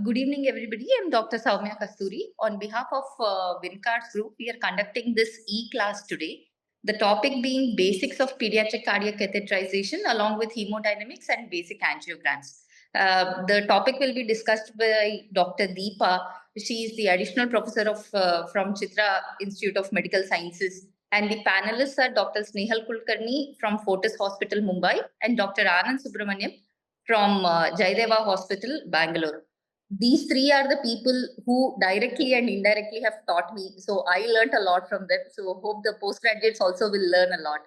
Good evening, everybody. I'm Dr. Soumya Kasturi. On behalf of WinCards Group, we are conducting this e-class today. The topic being basics of pediatric cardiac catheterization along with hemodynamics and basic angiograms. The topic will be discussed by Dr. Deepa. She is the additional professor from Chitra Institute of Medical Sciences. And the panelists are Dr. Snehal Kulkarni from Fortis Hospital, Mumbai, and Dr. Anand Subramaniam from Jaideva Hospital, Bangalore. These three are the people who directly and indirectly have taught me. So I learned a lot from them. So hope the postgraduates also will learn a lot.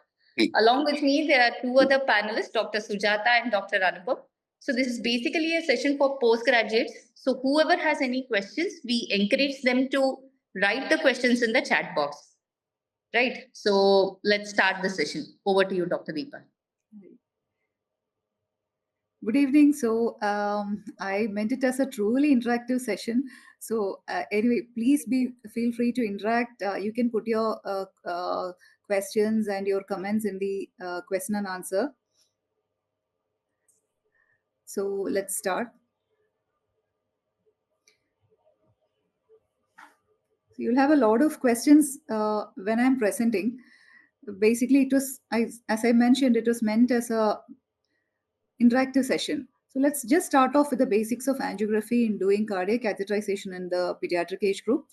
Along with me, there are two other panelists, Dr. Sujata and Dr. Anupam. So this is basically a session for postgraduates. So whoever has any questions, we encourage them to write the questions in the chat box. Right. So let's start the session. Over to you, Dr. Deepa. Good evening. So I meant it as a truly interactive session. So anyway, please feel free to interact. You can put your questions and your comments in the question and answer. So let's start. So you'll have a lot of questions when I'm presenting. Basically, it was, as I mentioned, it was meant as a interactive session. So let's just start off with the basics of angiography in doing cardiac catheterization in the pediatric age group.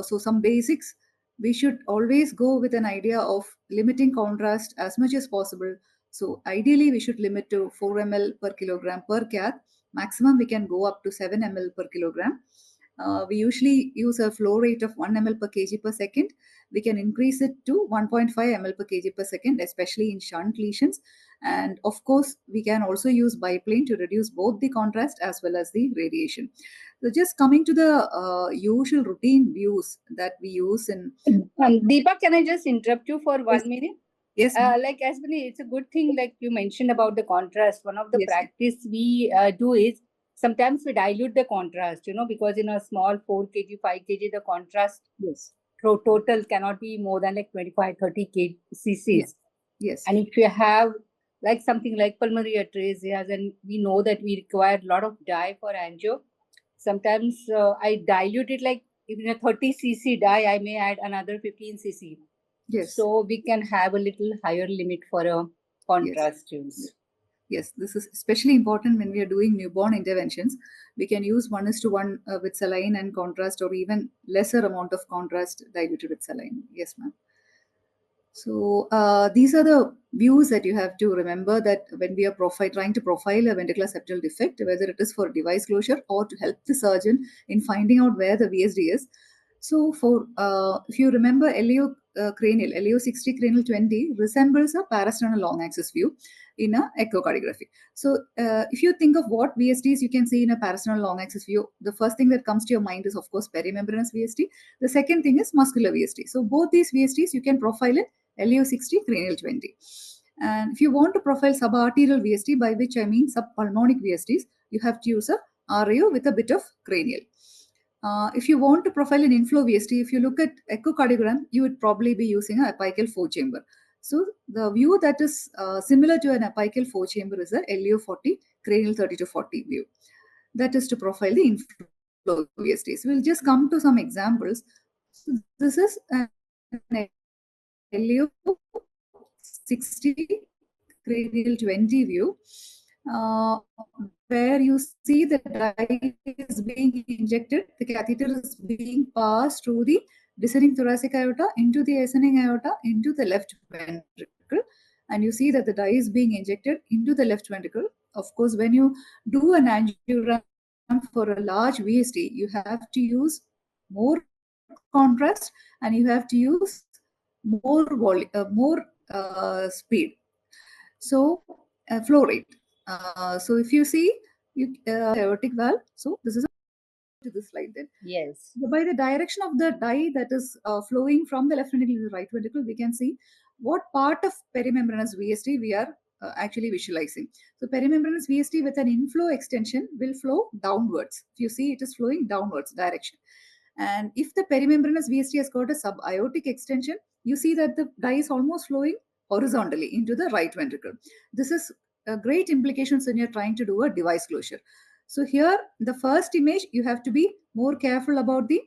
So some basics, we should always go with an idea of limiting contrast as much as possible. So ideally, we should limit to 4 ml per kilogram per cath. Maximum, we can go up to 7 ml per kilogram. We usually use a flow rate of 1 ml per kg per second. We can increase it to 1.5 ml per kg per second, especially in shunt lesions. And of course, we can also use biplane to reduce both the contrast as well as the radiation. So just coming to the usual routine views that we use in... Deepa, can I just interrupt you for 1 minute? Yes. Like Asbini, it's a good thing like you mentioned about the contrast. One of the practice we do is sometimes we dilute the contrast, because in a small 4 kg, 5 kg, the contrast total cannot be more than like 25, 30 cc's. Yes. And if you have like something like pulmonary atresia, then we know that we require a lot of dye for angio. Sometimes I dilute it like in a 30 cc dye, I may add another 15 cc. Yes. So we can have a little higher limit for a contrast use. Yes, this is especially important when we are doing newborn interventions. We can use 1:1 with saline and contrast, or even lesser amount of contrast diluted with saline. Yes, ma'am. So these are the views that you have to remember, that when we are trying to profile a ventricular septal defect, whether it is for device closure or to help the surgeon in finding out where the VSD is. So for if you remember LEO cranial, LEO 60 cranial 20 resembles a parasternal long axis view in a echocardiography. So if you think of what VSDs you can see in a parasternal long axis view, the first thing that comes to your mind is of course perimembranous VSD. The second thing is muscular VSD. So both these VSDs you can profile in LEO 60 cranial 20. And if you want to profile subarterial VSD, by which I mean subpulmonic VSDs, you have to use a RAO with a bit of cranial. If you want to profile an inflow VSD, if you look at echocardiogram, you would probably be using an apical 4-chamber. So the view that is similar to an apical 4-chamber is a LEO 40 cranial 30 to 40 view. That is to profile the inflow VSDs. We'll just come to some examples. So this is an LEO 60 cranial 20 view, where you see the dye is being injected, the catheter is being passed through the descending thoracic aorta into the ascending aorta into the left ventricle, and you see that the dye is being injected into the left ventricle. Of course, when you do an angiogram for a large VSD, you have to use more contrast and you have to use more volume, more speed. So flow rate. So if you see aortic valve, so this is to the slide then. Yes. So by the direction of the dye that is flowing from the left ventricle to the right ventricle, we can see what part of perimembranous VSD we are actually visualizing. So perimembranous VSD with an inflow extension will flow downwards. If you see, it is flowing downwards direction. And if the perimembranous VSD has got a subaortic extension, you see that the dye is almost flowing horizontally into the right ventricle. This is a great implications when you're trying to do a device closure. So here, the first image, you have to be more careful about the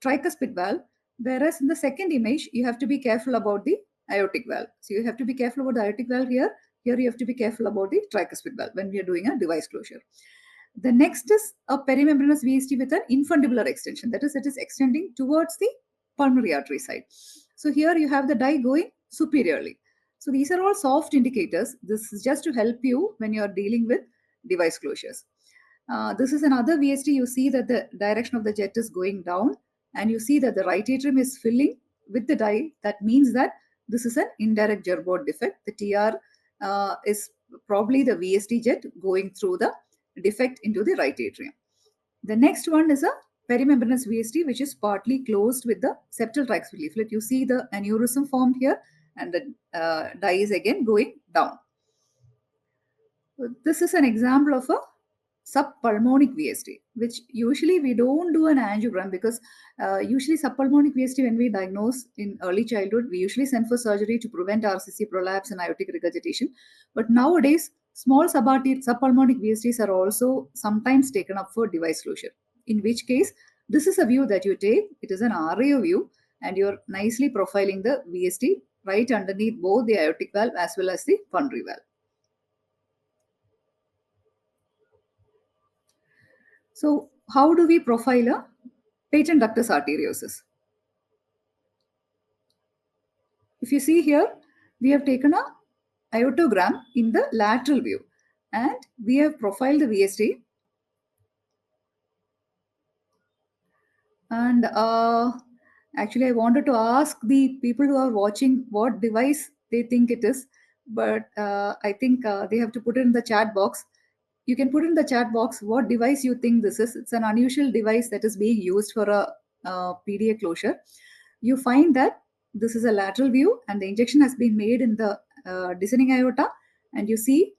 tricuspid valve, whereas in the second image, you have to be careful about the aortic valve. So you have to be careful about the aortic valve here. Here you have to be careful about the tricuspid valve when we are doing a device closure. The next is a perimembranous VST with an infundibular extension. That is, it is extending towards the pulmonary artery side. So here you have the dye going superiorly. So these are all soft indicators. This is just to help you when you are dealing with device closures. This is another VST. You see that the direction of the jet is going down, and you see that the right atrium is filling with the dye. That means that this is an indirect Gerbert defect. The TR is probably the VST jet going through the defect into the right atrium. The next one is a perimembranous VST, which is partly closed with the septal tricuspid leaflet. You see the aneurysm formed here, and the dye is again going down. This is an example of a subpulmonic VST, which usually we don't do an angiogram because usually subpulmonic VST, when we diagnose in early childhood, we usually send for surgery to prevent RCC prolapse and aortic regurgitation. But nowadays, small subpulmonic VSTs are also sometimes taken up for device closure, in which case this is a view that you take. It is an RAO view, and you're nicely profiling the VST right underneath both the aortic valve as well as the pulmonary valve. So how do we profile a patent ductus arteriosus? If you see here, we have taken a aortogram in the lateral view, and we have profiled the VST. And actually, I wanted to ask the people who are watching what device they think it is, but I think they have to put it in the chat box. You can put in the chat box what device you think this is. It's an unusual device that is being used for a PDA closure. You find that this is a lateral view, and the injection has been made in the descending aorta, and you see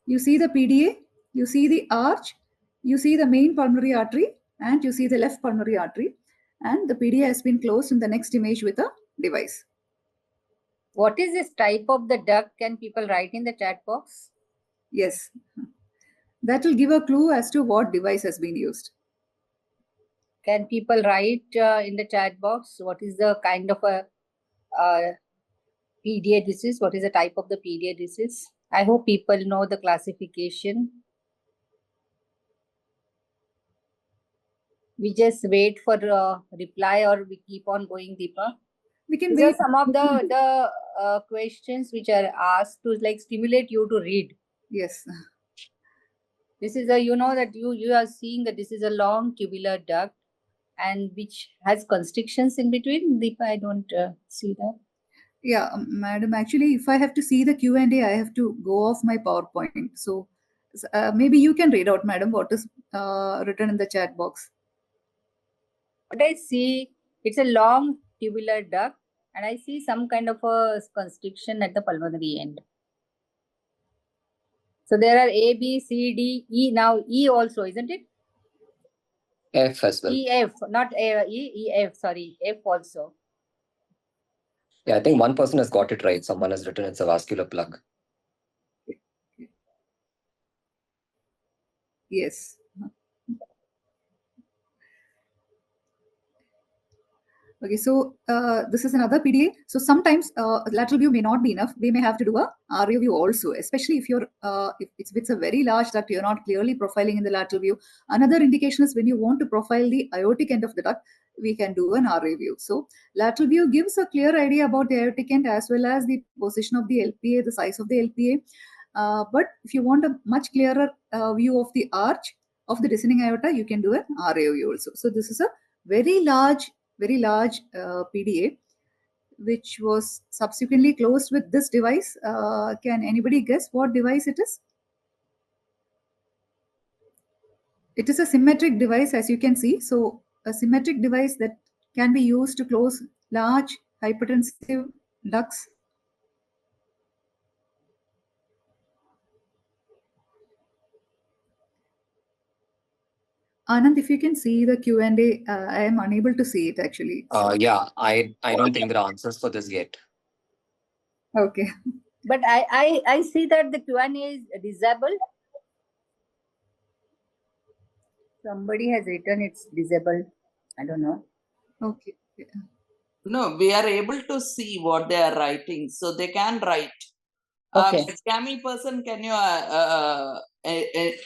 the PDA, you see the arch, you see the main pulmonary artery, and you see the left pulmonary artery, and the PDA has been closed in the next image with a device. What is this type of the duct? Can people write in the chat box? Yes. That will give a clue as to what device has been used. Can people write in the chat box what is the kind of a PDA this is? What is the type of the PDA this is? I hope people know the classification. We just wait for reply, or we keep on going deeper. We can wait. Some of the questions which are asked to stimulate you to read. Yes. This is a, that you are seeing that this is a long tubular duct, and which has constrictions in between. Deepa, I don't see that. Yeah, madam, actually, if I have to see the Q&A, I have to go off my PowerPoint. So maybe you can read out, madam, what is written in the chat box. What I see, it's a long tubular duct, and I see some kind of a constriction at the pulmonary end. So there are A, B, C, D, E. Now E also, isn't it? F as well. E, F, not A, E, E, F, sorry, F also. Yeah, I think one person has got it right. Someone has written it's a vascular plug. Yes. Okay, so this is another PDA. So sometimes lateral view may not be enough. We may have to do a RAO view also, especially if you're if it's a very large duct, you're not clearly profiling in the lateral view. Another indication is when you want to profile the aortic end of the duct, we can do an RAO view. So lateral view gives a clear idea about the aortic end as well as the position of the LPA, the size of the LPA. But if you want a much clearer view of the arch of the descending aorta, you can do an RAO view also. So this is a very large PDA, which was subsequently closed with this device. Can anybody guess what device it is? It is a symmetric device, as you can see. So a symmetric device that can be used to close large hypertensive ducts. Anand, if you can see the Q&A, I am unable to see it actually. Yeah, I don't think there are answers for this yet. Okay. But I see that the Q&A is disabled. Somebody has written it's disabled. I don't know. Okay. No, we are able to see what they are writing, so they can write. Okay. Scammy person, can you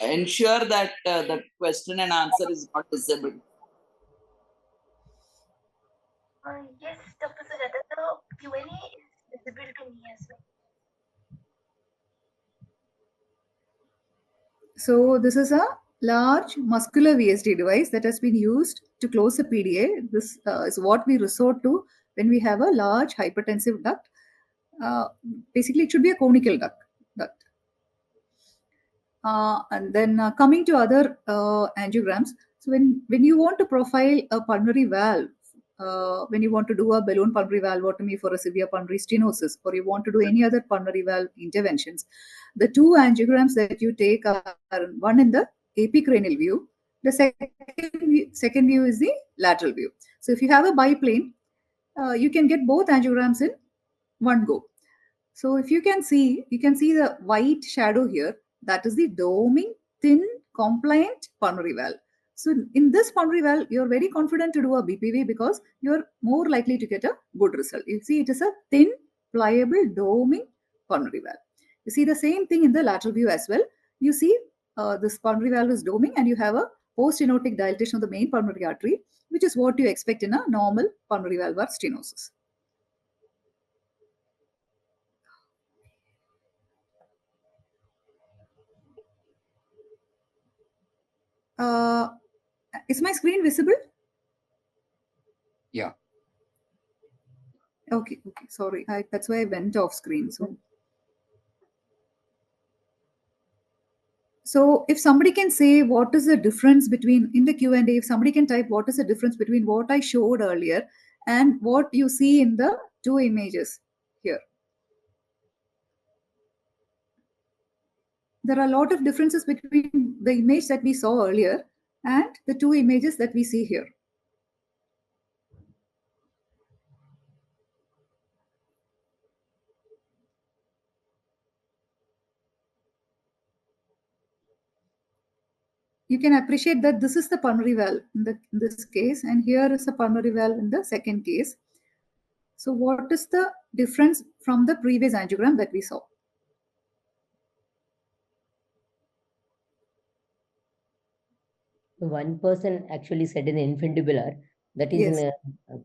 ensure that the question and answer is not disabled? Yes, Dr. Sujata, the Q&A is visible to me as well. So this is a large muscular VSD device that has been used to close a PDA. This is what we resort to when we have a large hypertensive duct. Basically, it should be a conical duct. And then coming to other angiograms, so when you want to profile a pulmonary valve, when you want to do a balloon pulmonary valvotomy for a severe pulmonary stenosis, or you want to do any other pulmonary valve interventions, the two angiograms that you take are one in the epicranial view. The second view is the lateral view. So if you have a biplane, you can get both angiograms in one go. So if you can see the white shadow here, that is the doming, thin, compliant pulmonary valve. So in this pulmonary valve, you're very confident to do a BPV because you're more likely to get a good result. You see, it is a thin, pliable, doming pulmonary valve. You see the same thing in the lateral view as well. You see this pulmonary valve is doming and you have a post-stenotic dilatation of the main pulmonary artery, which is what you expect in a normal pulmonary valvular stenosis. Is my screen visible? Yeah. Okay. Sorry, that's why I went off screen. So if somebody can say what is the difference between, in the Q&A, if somebody can type what is the difference between what I showed earlier and what you see in the two images here. There are a lot of differences between the image that we saw earlier and the two images that we see here. You can appreciate that this is the pulmonary valve in this case, and here is the pulmonary valve in the second case. So what is the difference from the previous angiogram that we saw? One person actually said in the infundibular, that is Yes.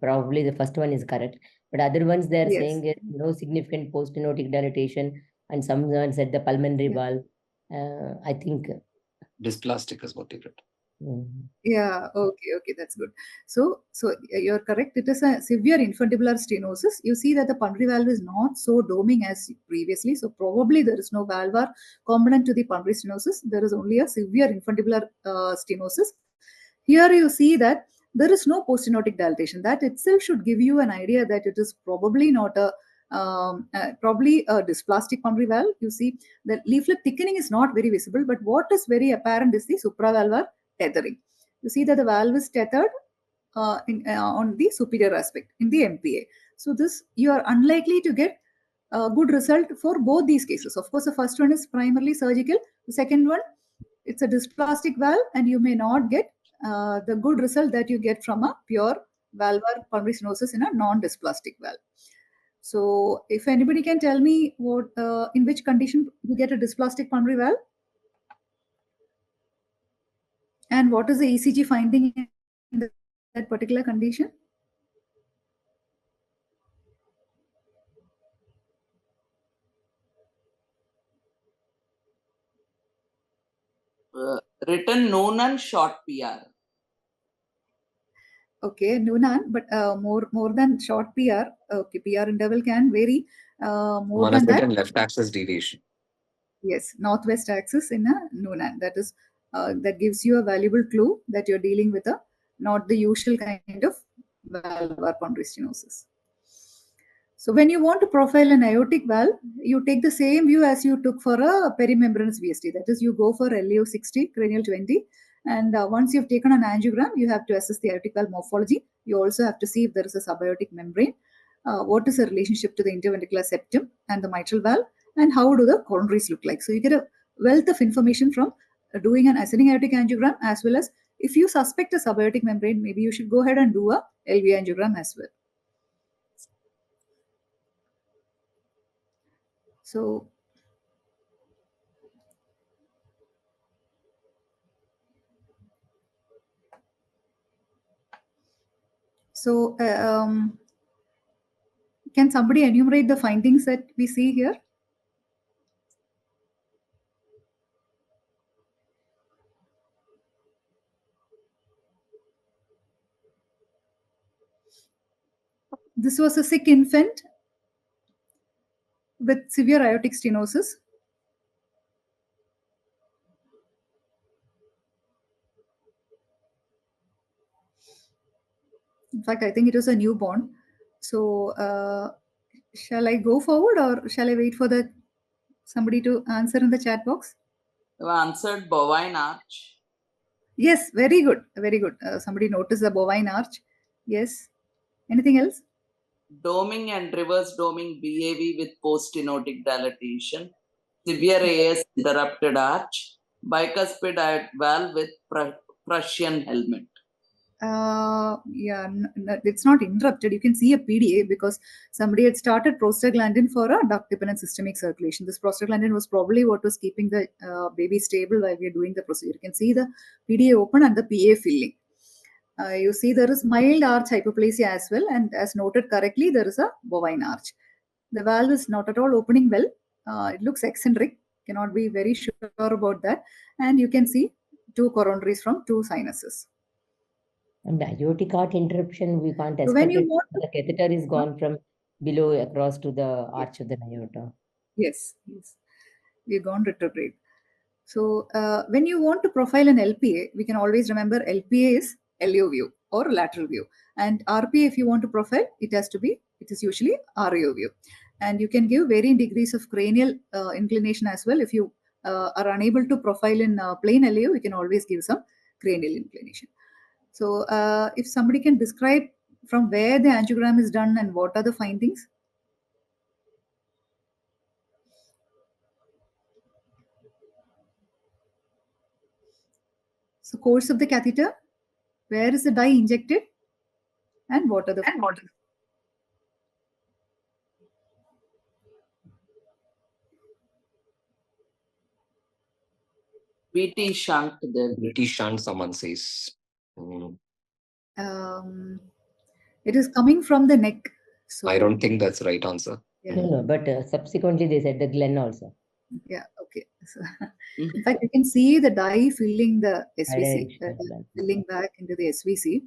probably the first one is correct, but other ones they are Yes. saying no significant post-stenotic dilatation, and someone said the pulmonary valve. I think Dysplastic is what they wrote. Yeah, okay, that's good. So you're correct. It is a severe infundibular stenosis. You see that the pulmonary valve is not so doming as previously. So probably there is no valvar component to the pulmonary stenosis. There is only a severe infundibular stenosis. Here you see that there is no post-stenotic dilatation. That itself should give you an idea that it is probably not probably a dysplastic pulmonary valve. You see the leaflet thickening is not very visible, but what is very apparent is the supravalvular tethering. You see that the valve is tethered on the superior aspect in the MPA. So this, you are unlikely to get a good result for both these cases. Of course, the first one is primarily surgical. The second one, it's a dysplastic valve, and you may not get the good result that you get from a pure valvular pulmonary stenosis in a non-dysplastic valve. So if anybody can tell me what in which condition you get a dysplastic pulmonary valve, and what is the ECG finding in that particular condition? Written Noonan short PR. Okay, Noonan, but more than short PR. Okay, PR interval can vary more One than has that. written left axis deviation. Yes, northwest axis in a Noonan. That is that gives you a valuable clue that you're dealing with a not the usual kind of valvular pulmonary stenosis. So when you want to profile an aortic valve, you take the same view as you took for a perimembranous VSD. That is, you go for LEO 60, cranial 20. And once you've taken an angiogram, you have to assess the aortic valve morphology. You also have to see if there is a subaortic membrane. What is the relationship to the interventricular septum and the mitral valve? and how do the coronaries look like. So you get a wealth of information from doing an ascending aortic angiogram, as well as if you suspect a subaortic membrane, maybe you should go ahead and do a LV angiogram as well. So can somebody enumerate the findings that we see here? This was a sick infant with severe aortic stenosis. In fact, I think it was a newborn. So shall I go forward, or shall I wait for somebody to answer in the chat box? You answered bovine arch. Yes, very good, very good. Somebody noticed the bovine arch. Yes. Anything else? Doming and reverse doming BAV with post-stenotic dilatation. Severe AS interrupted arch. Bicuspid valve with Prussian helmet. Yeah, it's not interrupted. You can see a PDA because somebody had started prostaglandin for a duct dependent systemic circulation. This prostaglandin was probably what was keeping the baby stable while we are doing the procedure. You can see the PDA open and the PA filling. You see there is mild arch hypoplasia as well, and as noted correctly, there is a bovine arch. The valve is not at all opening well. It looks eccentric. Cannot be very sure about that. And you can see 2 coronaries from 2 sinuses. And the aortic arch interruption, we can't expect it. The catheter is gone from below across to the arch of the aorta. Yes, yes. We've gone retrograde. So when you want to profile an LPA, we can always remember LPA is LO view or lateral view. And RPA, if you want to profile, it is usually RAO view. And you can give varying degrees of cranial inclination as well. If you are unable to profile in plain LAO, you can always give some cranial inclination. So if somebody can describe from where the angiogram is done and what are the findings? So course of the catheter, where is the dye injected, and what are the findings? VT shunt there. VT shunt, someone says. It is coming from the neck. So I don't think that's the right answer. Yeah. No, but subsequently they said the Glen also. Yeah, okay. So, in fact, you can see the dye filling the SVC, filling back into the SVC.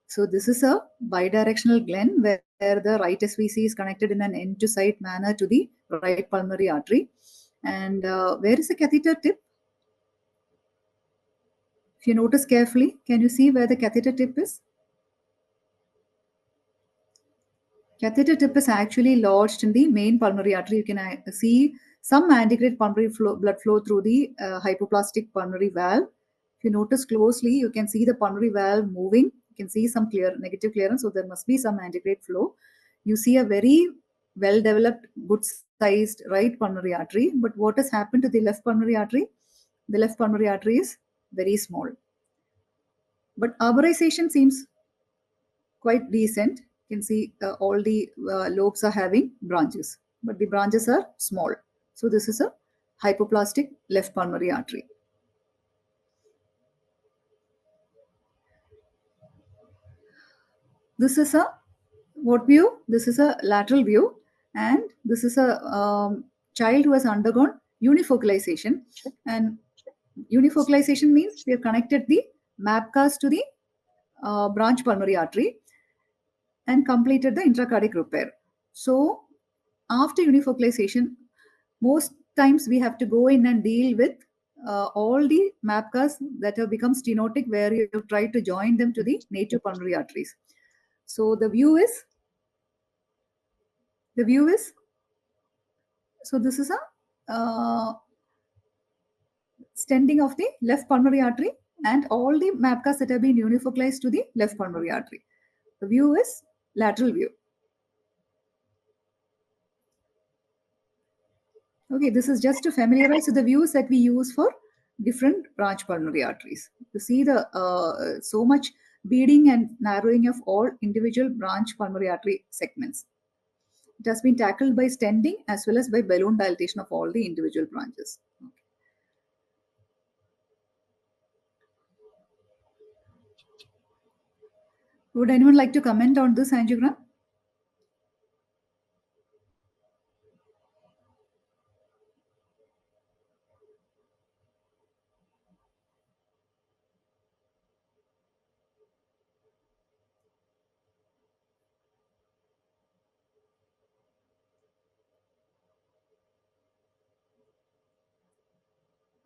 So this is a bidirectional Glen where the right SVC is connected in an end to side manner to the right pulmonary artery. And where is the catheter tip? If you notice carefully, can you see where the catheter tip is? Catheter tip is actually lodged in the main pulmonary artery. You can see some antegrade pulmonary blood flow through the hypoplastic pulmonary valve. If you notice closely, you can see the pulmonary valve moving. You can see some negative clearance, so there must be some antegrade flow. You see a very well-developed, good-sized right pulmonary artery. But what has happened to the left pulmonary artery? The left pulmonary artery is very small. But arborization seems quite decent. You can see all the lobes are having branches, but the branches are small. So this is a hypoplastic left pulmonary artery. This is a what view? This is a lateral view, and this is a child who has undergone unifocalization. And unifocalization means we have connected the MAPCAS to the branch pulmonary artery and completed the intracardiac repair. So after unifocalization, most times we have to go in and deal with all the MAPCAS that have become stenotic, where you have tried to join them to the native pulmonary arteries. So the view is, so this is a stenting of the left pulmonary artery and all the MAPCAS that have been unifocalized to the left pulmonary artery. The view is lateral view. Okay, this is just to familiarize with the views that we use for different branch pulmonary arteries. To see the so much beading and narrowing of all individual branch pulmonary artery segments. It has been tackled by stenting as well as by balloon dilatation of all the individual branches. Okay. Would anyone like to comment on this angiogram?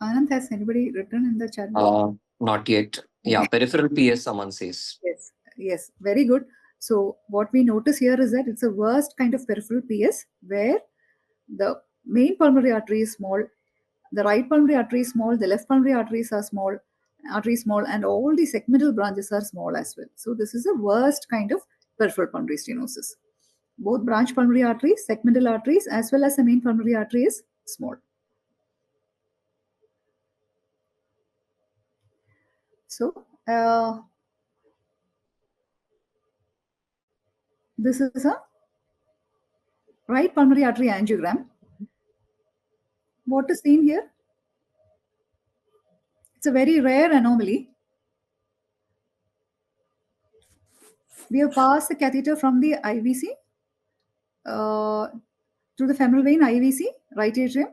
Anand, has anybody written in the chat box? Not yet. Yeah, peripheral PS, someone says. Yes, yes, very good. So what we notice here is that it's a worst kind of peripheral PS where the main pulmonary artery is small, the right pulmonary artery is small, the left pulmonary arteries are small, and all the segmental branches are small as well. So this is the worst kind of peripheral pulmonary stenosis. Both branch pulmonary arteries, segmental arteries, as well as the main pulmonary artery is small. So this is a right pulmonary artery angiogram. What is seen here? It's a very rare anomaly. We have passed the catheter from the IVC to the femoral vein IVC, right atrium,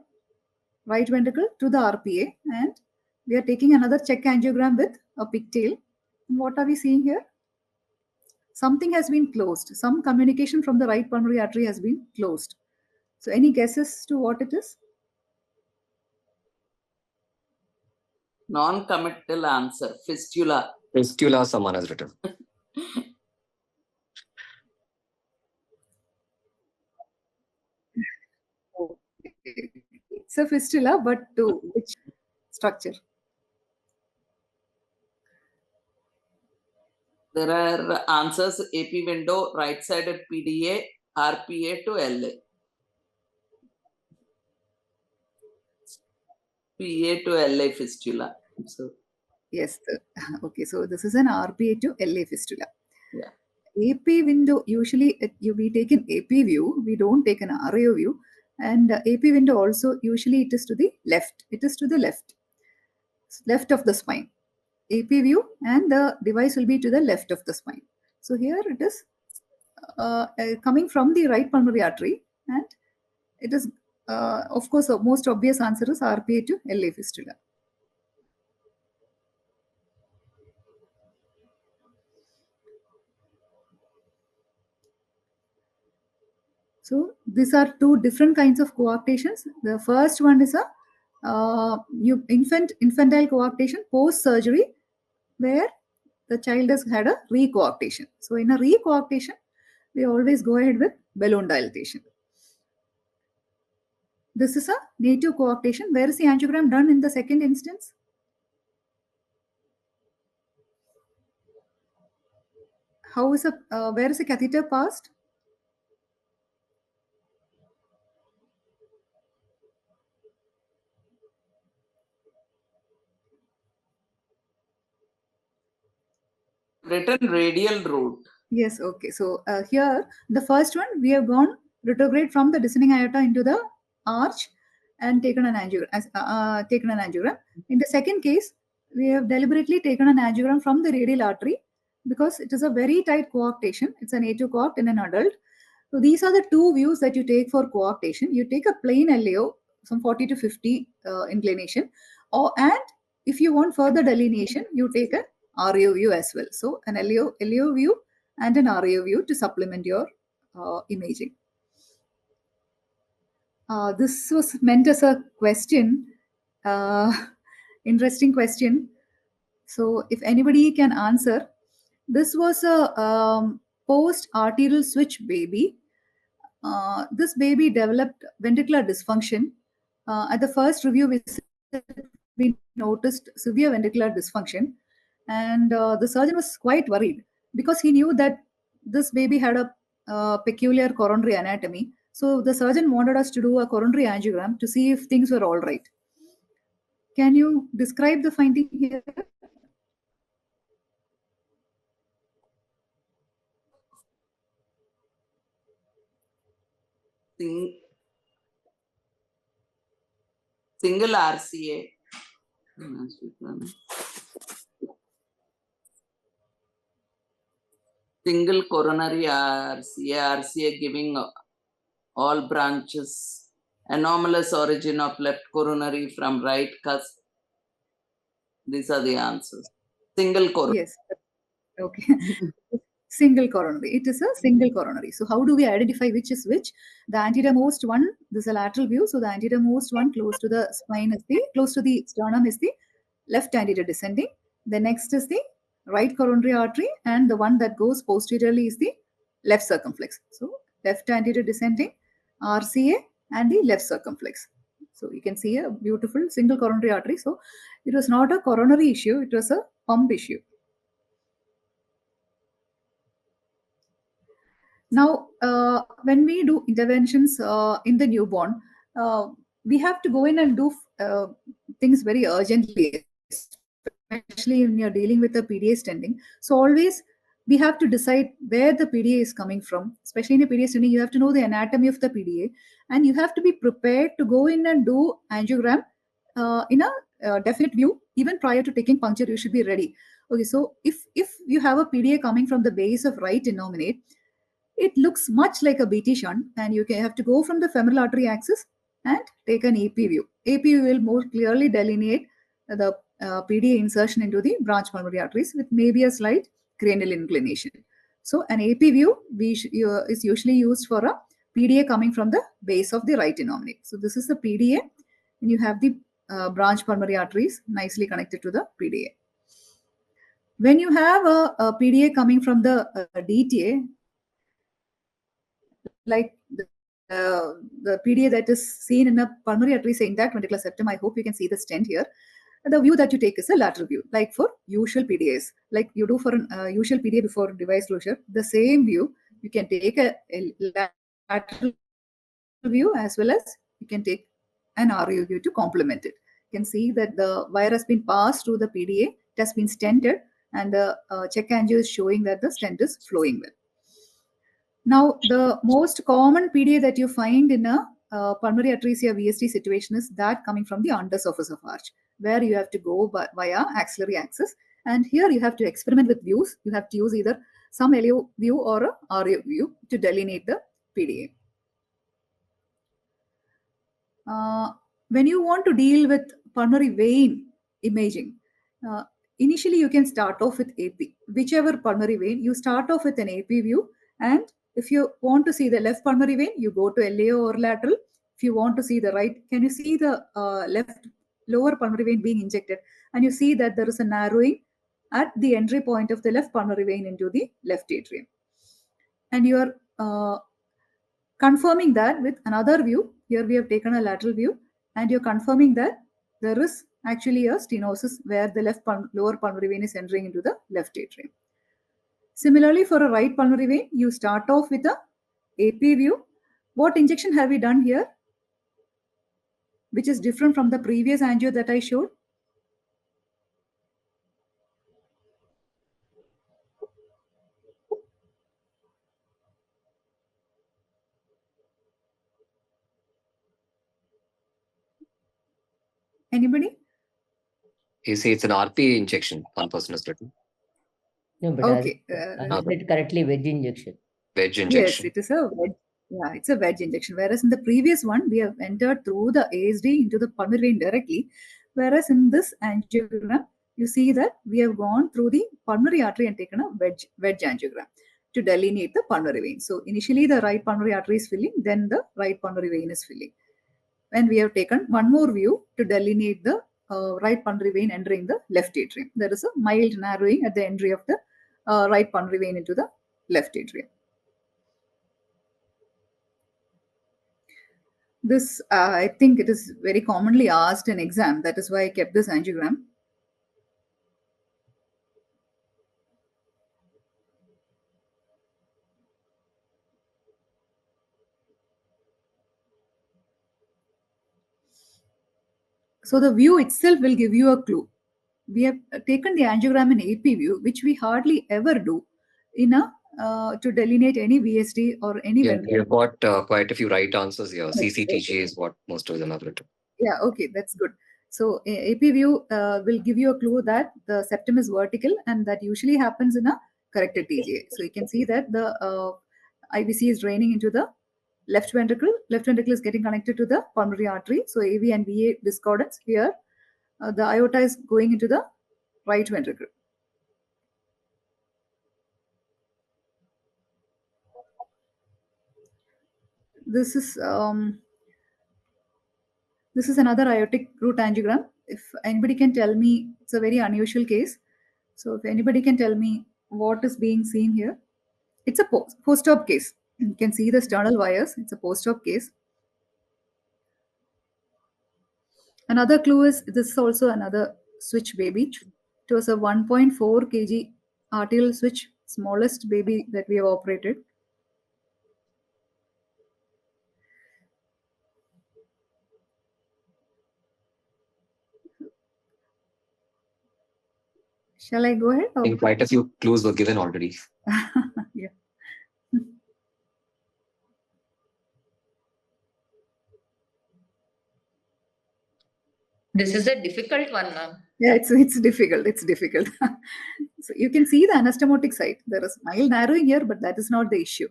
right ventricle to the RPA, and we are taking another check angiogram with a pigtail. And what are we seeing here? Something has been closed. Some communication from the right pulmonary artery has been closed. So any guesses to what it is? Non-committal answer. Fistula. Fistula, someone has written. It's a fistula, but to which structure? There are answers: AP window, right-sided PDA, RPA to LA. PA to LA fistula. So, yes. Okay, so this is an RPA to LA fistula. Yeah. AP window, usually we take an AP view, we don't take an RAO view. And AP window also, usually it is to the left. It is to the left of the spine. AP view, and the device will be to the left of the spine. So here it is coming from the right pulmonary artery, and it is, of course, the most obvious answer is RPA to LA fistula. So these are two different kinds of coarctations. The first one is a infantile coarctation post-surgery, where the child has had a recoarctation. So in a recoarctation, we always go ahead with balloon dilatation. This is a native coarctation. Where is the angiogram done in the second instance? How is where is the catheter passed? written radial route. Yes, okay. So here, the first one, we have gone retrograde from the descending aorta into the arch and taken an angiogram. In the second case, we have deliberately taken an angiogram from the radial artery because it is a very tight coarctation. It's an A2 coarct in an adult. So these are the two views that you take for coarctation. You take a plain LAO, some 40 to 50 inclination, and if you want further delineation, you take a RAO view as well. So an LAO view and an RAO view to supplement your imaging. This was meant as a question, interesting question. So if anybody can answer, this was a post-arterial switch baby. This baby developed ventricular dysfunction. At the first review visit, we noticed severe ventricular dysfunction, and the surgeon was quite worried because he knew that this baby had a peculiar coronary anatomy. So the surgeon wanted us to do a coronary angiogram to see if things were all right. Can you describe the finding here? Single RCA. Single coronary RCA giving all branches, anomalous origin of left coronary from right cusp. These are the answers. Single coronary. Yes. Okay. Single coronary. It is a single coronary. So how do we identify which is which? The anterior-most one, this is a lateral view. So the anterior-most one close to the spine is close to the sternum is the left anterior descending. The next is the right coronary artery, and the one that goes posteriorly is the left circumflex. So left anterior descending, RCA, and the left circumflex. So you can see a beautiful single coronary artery. So it was not a coronary issue, it was a pump issue. Now, when we do interventions in the newborn, we have to go in and do things very urgently, especially when you're dealing with a PDA stenting. So always we have to decide where the PDA is coming from. Especially in a PDA stenting, you have to know the anatomy of the PDA, and you have to be prepared to go in and do angiogram in a definite view. Even prior to taking puncture, you should be ready. Okay, so if you have a PDA coming from the base of right innominate, it looks much like a BT shunt, and you have to go from the femoral artery axis and take an AP view. AP view will more clearly delineate the PDA insertion into the branch pulmonary arteries with maybe a slight cranial inclination. So an AP view is usually used for a PDA coming from the base of the right innominate. So this is the PDA, and you have the branch pulmonary arteries nicely connected to the PDA. When you have a PDA coming from the DTA, like the PDA that is seen in a pulmonary artery, say intact ventricular septum, I hope you can see the stent here. The view that you take is a lateral view, like for usual PDAs, like you do for an usual PDA before device closure. The same view, you can take a lateral view as well as you can take an RU view to complement it. You can see that the wire has been passed through the PDA, it has been stented, and the check angio is showing that the stent is flowing well. Now, the most common PDA that you find in a pulmonary atresia VSD situation is that coming from the undersurface of arch, where you have to go via axillary axis. And here you have to experiment with views. You have to use either some LU view or a RU view to delineate the PDA. When you want to deal with pulmonary vein imaging, initially you can start off with AP. Whichever pulmonary vein, you start off with an AP view, and if you want to see the left pulmonary vein, you go to LAO or lateral. If you want to see the right, can you see the left lower pulmonary vein being injected? And you see that there is a narrowing at the entry point of the left pulmonary vein into the left atrium. And you are confirming that with another view. Here we have taken a lateral view, and you're confirming that there is actually a stenosis where the lower pulmonary vein is entering into the left atrium. Similarly, for a right pulmonary vein, you start off with a AP view. What injection have we done here, which is different from the previous angio that I showed? Anybody? You see, it's an RP injection. One person has written. No, but okay. I read correctly, wedge injection. Wedge injection. Yes, it is a wedge. Yeah, it's a wedge injection. Whereas in the previous one, we have entered through the ASD into the pulmonary vein directly. Whereas in this angiogram, you see that we have gone through the pulmonary artery and taken a wedge angiogram to delineate the pulmonary vein. So initially the right pulmonary artery is filling, then the right pulmonary vein is filling. And we have taken one more view to delineate the right pulmonary vein entering the left atrium. There is a mild narrowing at the entry of the right pulmonary vein into the left atrium. This, I think it is very commonly asked in exam. That is why I kept this angiogram. So the view itself will give you a clue. We have taken the angiogram in AP view, which we hardly ever do in a to delineate any VSD or any We have got quite a few right answers here. CCTG is what most of them have written. Yeah, okay, that's good. So AP view will give you a clue that the septum is vertical, and that usually happens in a corrected TGA. So you can see that the IVC is draining into the left ventricle. Left ventricle is getting connected to the pulmonary artery. So AV and VA discordance here. The aorta is going into the right ventricle. This is another aortic root angiogram. If anybody can tell me, it's a very unusual case. So if anybody can tell me what is being seen here, it's a post-op case. You can see the sternal wires. It's a post-op case. Another clue is this is also another switch baby. It was a 1.4 kg arterial switch, smallest baby that we have operated. Shall I go ahead? I think quite a few clues were given already. Yeah. This is a difficult one, ma'am. Yeah, it's difficult. It's difficult. So you can see the anastomotic site. There is mild narrowing here, but that is not the issue.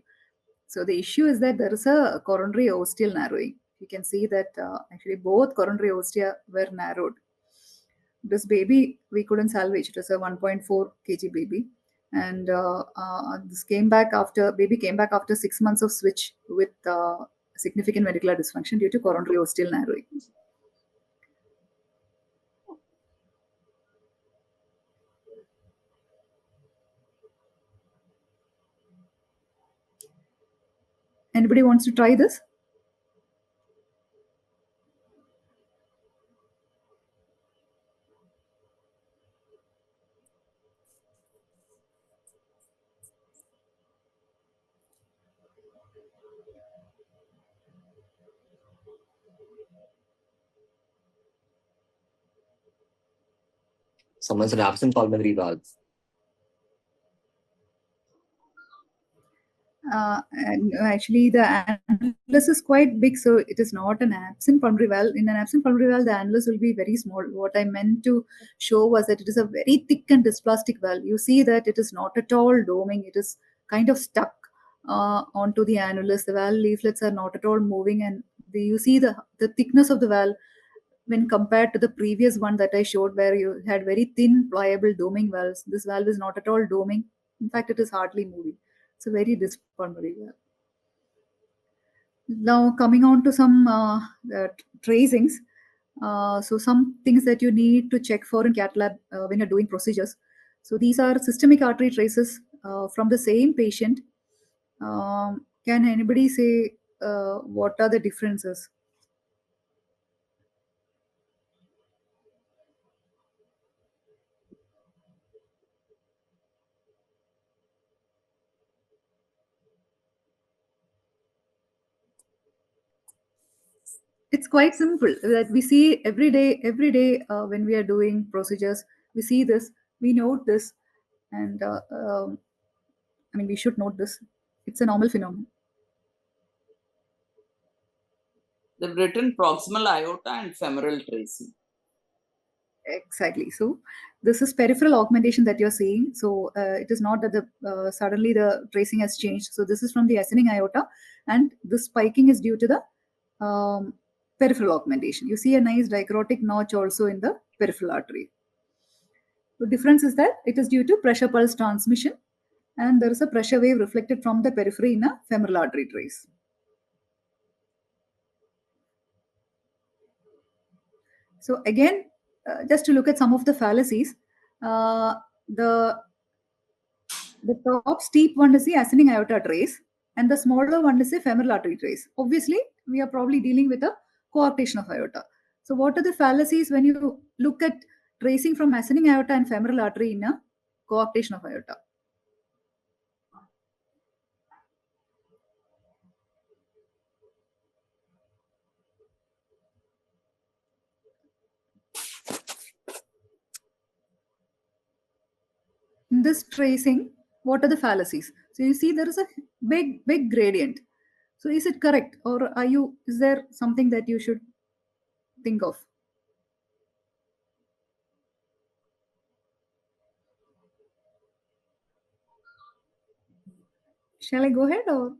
So the issue is that there is a coronary ostial narrowing. You can see that actually both coronary ostia were narrowed. This baby we couldn't salvage. It was a 1.4 kg baby, and this baby came back after 6 months of switch with significant ventricular dysfunction due to coronary ostial narrowing. Anybody wants to try this? Someone's an absent pulmonary valve. And actually the annulus is quite big, so it is not an absent pulmonary valve. In an absent pulmonary valve, the annulus will be very small. What I meant to show was that it is a very thick and dysplastic valve. You see that it is not at all doming. It is kind of stuck onto the annulus. The valve leaflets are not at all moving, and you see the thickness of the valve when compared to the previous one that I showed, where you had very thin, pliable doming valves. This valve is not at all doming. In fact, it is hardly moving. It's a very dyspulmonary valve. Now coming on to some tracings. So some things that you need to check for in cath lab when you're doing procedures. So these are systemic artery traces from the same patient. Can anybody say what are the differences? It's quite simple that we see every day when we are doing procedures. We see this, we note this, and I mean, we should note this. It's a normal phenomenon. They've written proximal aorta and femoral tracing. Exactly. So this is peripheral augmentation that you're seeing. So it is not that the suddenly the tracing has changed. So this is from the ascending aorta, and the spiking is due to the peripheral augmentation. You see a nice dicrotic notch also in the peripheral artery. The difference is that it is due to pressure pulse transmission, and there is a pressure wave reflected from the periphery in a femoral artery trace. So again, just to look at some of the fallacies, the top steep one is the ascending aorta trace, and the smaller one is the femoral artery trace. Obviously, we are probably dealing with a coarctation of aorta. So what are the fallacies when you look at tracing from ascending aorta and femoral artery in a coarctation of aorta? in this tracing, what are the fallacies? So you see there is a big gradient. So is it correct, or is there something that you should think of? Shall I go ahead or?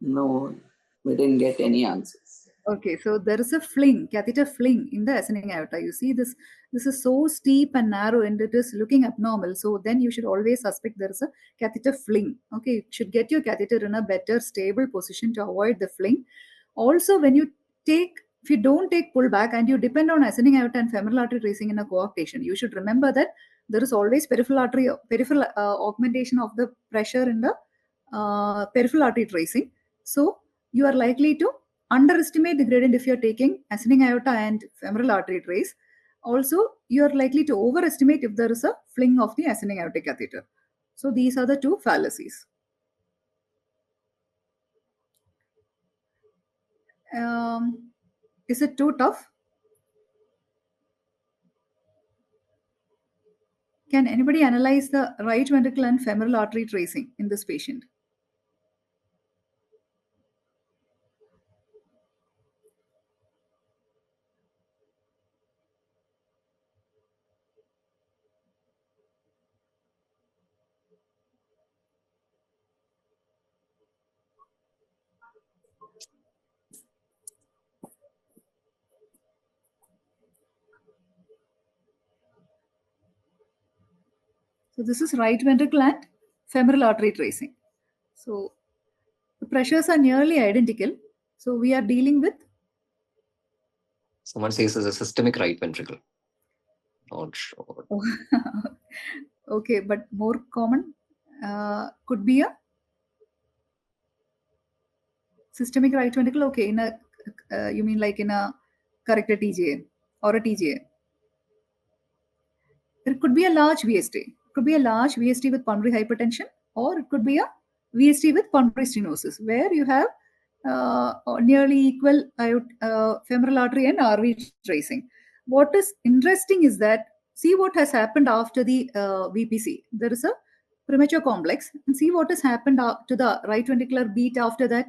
No, we didn't get any answers. Okay, so there is a fling, catheter fling in the ascending aorta. You see this is so steep and narrow and it is looking abnormal. So then you should always suspect there is a catheter fling. Okay, you should get your catheter in a better stable position to avoid the fling. Also, when you if you don't take pull back and you depend on ascending aorta and femoral artery tracing in a coarctation, you should remember that there is always peripheral augmentation of the pressure in the peripheral artery tracing. So you are likely to underestimate the gradient if you're taking ascending aorta and femoral artery trace. Also, you are likely to overestimate if there is a fling of the ascending aortic catheter. So these are the two fallacies. Is it too tough? Can anybody analyze the right ventricle and femoral artery tracing in this patient? So this is right ventricle and femoral artery tracing. So the pressures are nearly identical. So we are dealing with. Someone says it's a systemic right ventricle. Not sure. Okay, but more common could be a systemic right ventricle. Okay, in a you mean like in a corrected TGA or a TGA? It could be a large VST. It could be a large VST with pulmonary hypertension, or it could be a VST with pulmonary stenosis, where you have nearly equal femoral artery and RV tracing. What is interesting is that, see what has happened after the VPC. There is a premature complex, and see what has happened to the right ventricular beat after that.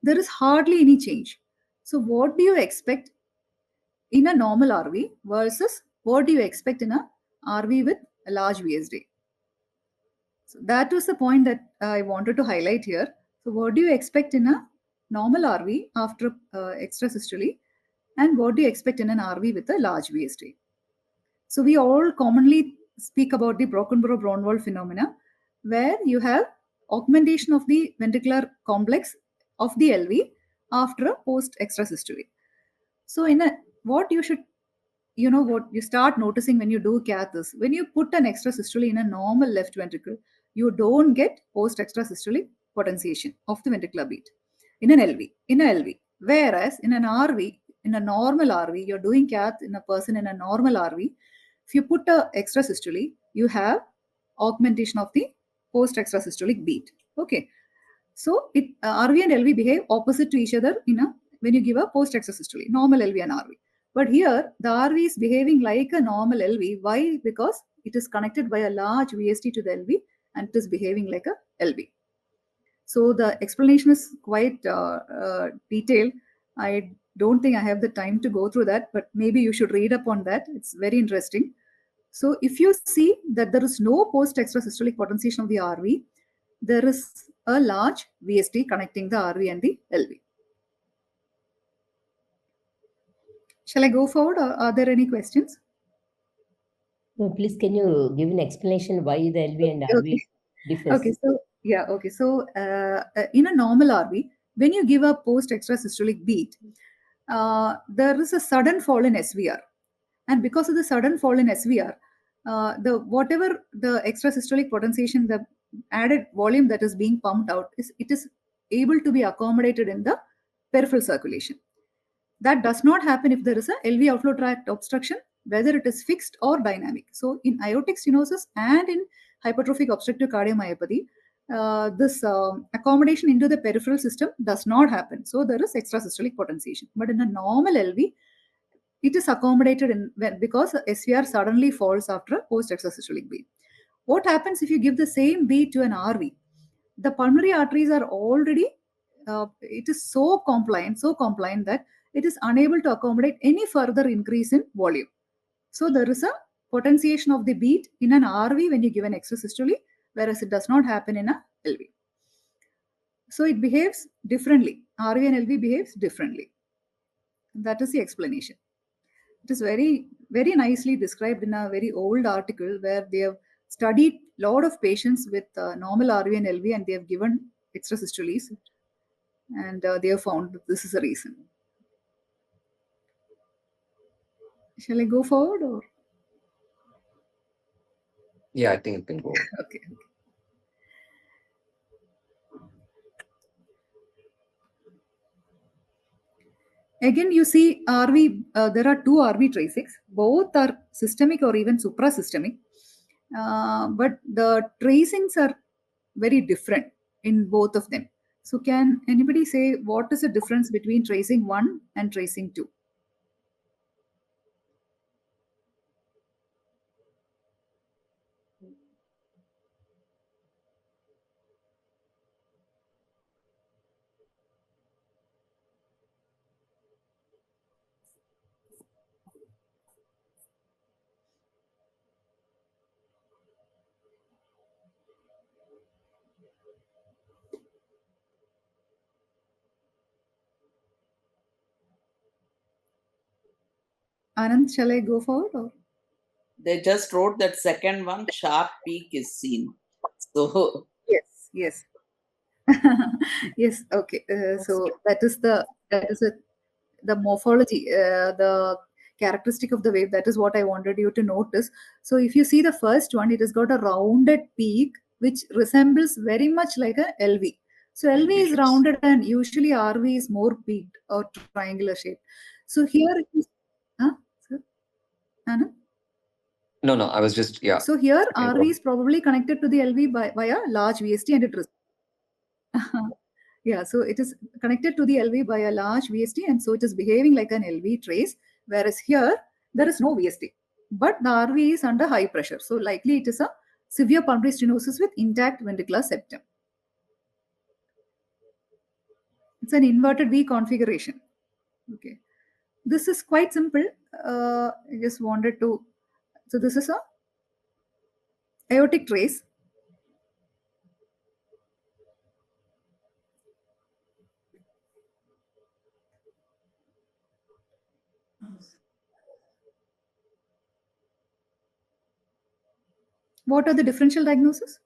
There is hardly any change. So what do you expect in a normal RV versus what do you expect in a RV with a large VSD? So that was the point that I wanted to highlight here. So what do you expect in a normal RV after extrasystole, and what do you expect in an RV with a large VSD? So we all commonly speak about the Brockenborough-Braunwald phenomena, where you have augmentation of the ventricular complex of the LV after a post extrasystole. So what you should, what you start noticing when you do cath is, when you put an extrasystole in a normal left ventricle, you don't get post extrasystole potentiation of the ventricular beat in an LV. Whereas in an RV, in a normal RV, you're doing cath in a person in a normal RV. If you put a extrasystole, you have augmentation of the post extrasystolic beat. Okay, so RV and LV behave opposite to each other when you give a post extrasystole, normal LV and RV. But here, the RV is behaving like a normal LV. Why? Because it is connected by a large VST to the LV and it is behaving like a LV. So the explanation is quite detailed. I don't think I have the time to go through that, but maybe you should read up on that. It's very interesting. So if you see that there is no post extrasystolic potentiation of the RV, there is a large VST connecting the RV and the LV. Shall I go forward, or are there any questions? No, please, can you give an explanation why the LV and RV differs? Okay, so yeah, okay. So in a normal RV, when you give a post extrasystolic beat, there is a sudden fall in SVR, and because of the sudden fall in SVR, whatever the extrasystolic potentiation, the added volume that is being pumped out, it is able to be accommodated in the peripheral circulation. That does not happen if there is a LV outflow tract obstruction, whether it is fixed or dynamic. So in aortic stenosis and in hypertrophic obstructive cardiomyopathy, this accommodation into the peripheral system does not happen. So there is extrasystolic potentiation. But in a normal LV, it is accommodated because SVR suddenly falls after a post-extrasystolic beat. What happens if you give the same beat to an RV? The pulmonary arteries are already, it is so compliant that it is unable to accommodate any further increase in volume. So there is a potentiation of the beat in an RV when you give an extrasystole, whereas it does not happen in a LV. So it behaves differently. RV and LV behaves differently. That is the explanation. It is very, very nicely described in a very old article where they have studied a lot of patients with normal RV and LV, and they have given extrasystoles, and they have found that this is the reason. Shall I go forward or? Yeah, I think you can go. Okay. Again, you see RV, there are two RV tracings. Both are systemic or even suprasystemic. But the tracings are very different in both of them. So can anybody say what is the difference between tracing 1 and tracing 2? Anand, shall I go forward or? They just wrote that second one, sharp peak is seen. So yes. Yes, okay. So that is the morphology, the characteristic of the wave. That is what I wanted you to notice. So if you see the first one, it has got a rounded peak which resembles very much like a LV. So LV is rounded and usually RV is more peaked or triangular shape. So here it is, sir? Anna? No, I was just, yeah. So here RV is probably connected to the LV via large VST, and it is yeah, so it is connected to the LV by a large VST, and so it is behaving like an LV trace, whereas here there is no VST, but the RV is under high pressure. So likely it is a severe pulmonary stenosis with intact ventricular septum. It's an inverted V configuration. Okay, this is quite simple. I just wanted to, so this is a aortic trace. What are the differential diagnoses?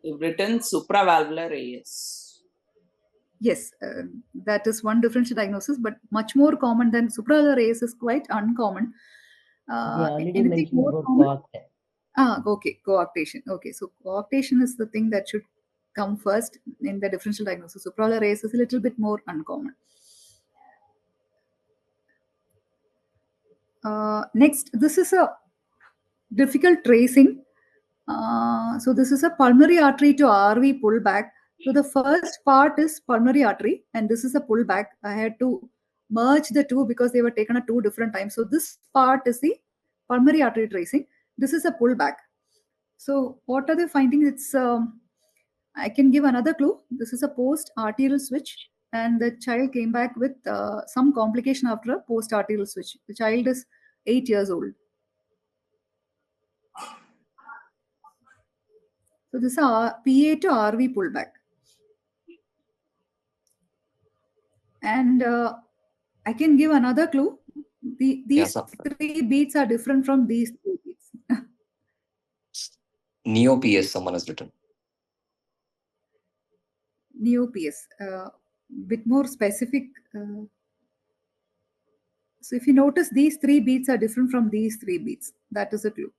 you've written supravalvular AS. Yes, that is one differential diagnosis, but much more common than supravalvular AS is quite uncommon. They already Anything mentioned more about common? coarctation. Okay, coarctation. Okay, so coarctation is the thing that should come first in the differential diagnosis. Supravalvular AS is a little bit more uncommon. Next, this is a difficult tracing. So this is a pulmonary artery to RV pullback. So the first part is pulmonary artery, and this is a pullback. I had to merge the two because they were taken at two different times. So this part is the pulmonary artery tracing. This is a pullback. So what are the findings? It's I can give another clue. This is a post-arterial switch, and the child came back with some complication after a post-arterial switch. The child is 8 years old. So this is a PA to RV pullback. And I can give another clue. These three beats are different from these three beats. Neo-PS, someone has written. Neo-PS, bit more specific. So if you notice, these three beats are different from these three beats. That is a clue.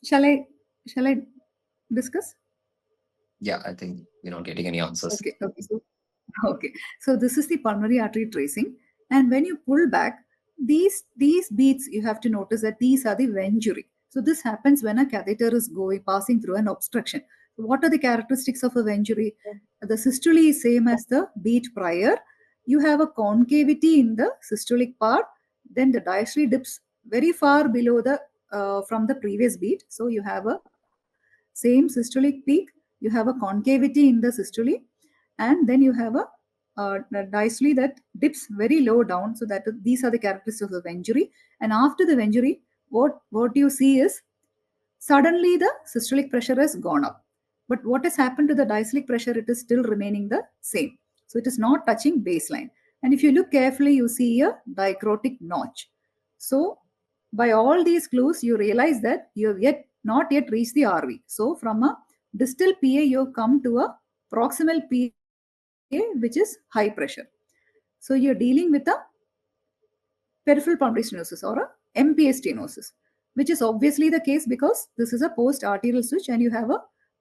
Shall I discuss? Yeah, I think we're not getting any answers. Okay. So this is the pulmonary artery tracing. And when you pull back, these beads, you have to notice that these are the venturi. So this happens when a catheter is passing through an obstruction. So what are the characteristics of a venturi? The systole is same as the bead prior. You have a concavity in the systolic part. Then the diastole dips very far below the from the previous bead. So you have a same systolic peak. You have a concavity in the systole, and then you have a diastole that dips very low down. So that these are the characteristics of the venturi. And after the venturi, what you see is suddenly the systolic pressure has gone up. But what has happened to the diastolic pressure? It is still remaining the same. So it is not touching baseline. And if you look carefully, you see a dicrotic notch. So by all these clues, you realize that you have not yet reached the RV. So from a distal PA, you have come to a proximal PA, which is high pressure. So you're dealing with a peripheral pulmonary stenosis or a MPA stenosis, which is obviously the case because this is a post-arterial switch and you have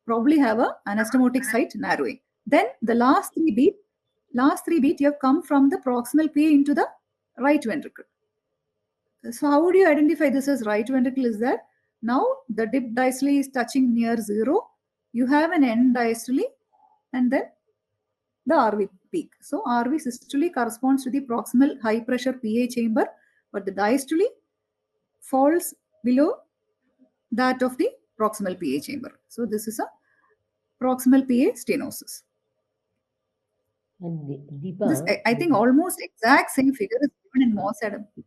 probably have a anastomotic site narrowing. Then the last three beat, you have come from the proximal PA into the right ventricle. So how would you identify this as right ventricle? Is that now the dip diastole is touching near zero. You have an end diastole and then the RV peak. So RV systole corresponds to the proximal high pressure PA chamber, but the diastole falls below that of the proximal PA chamber. So this is a proximal PA stenosis. Deepa, this, I think almost exact same figure is given in Morse,